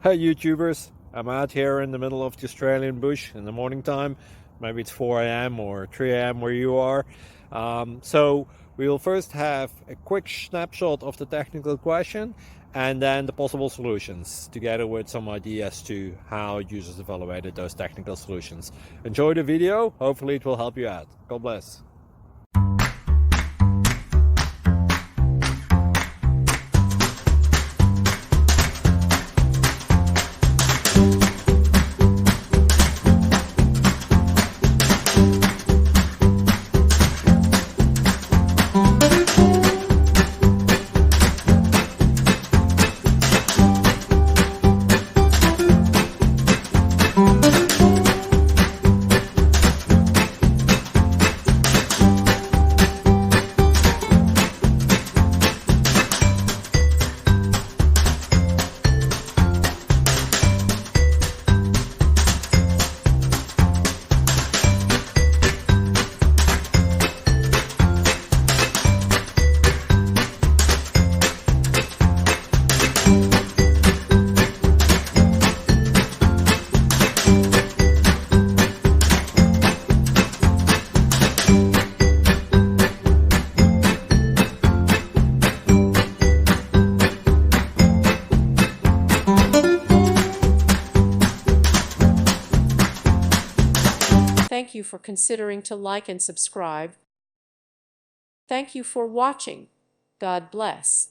Hey YouTubers, I'm out here in the middle of the Australian bush in the morning time. Maybe it's 4 a.m. or 3 a.m. where you are. So we will first have a quick snapshot of the technical question and then the possible solutions, together with some ideas to how users evaluated those technical solutions. Enjoy the video, hopefully it will help you out. God bless. Thank you for considering to like and subscribe. Thank you for watching. God bless.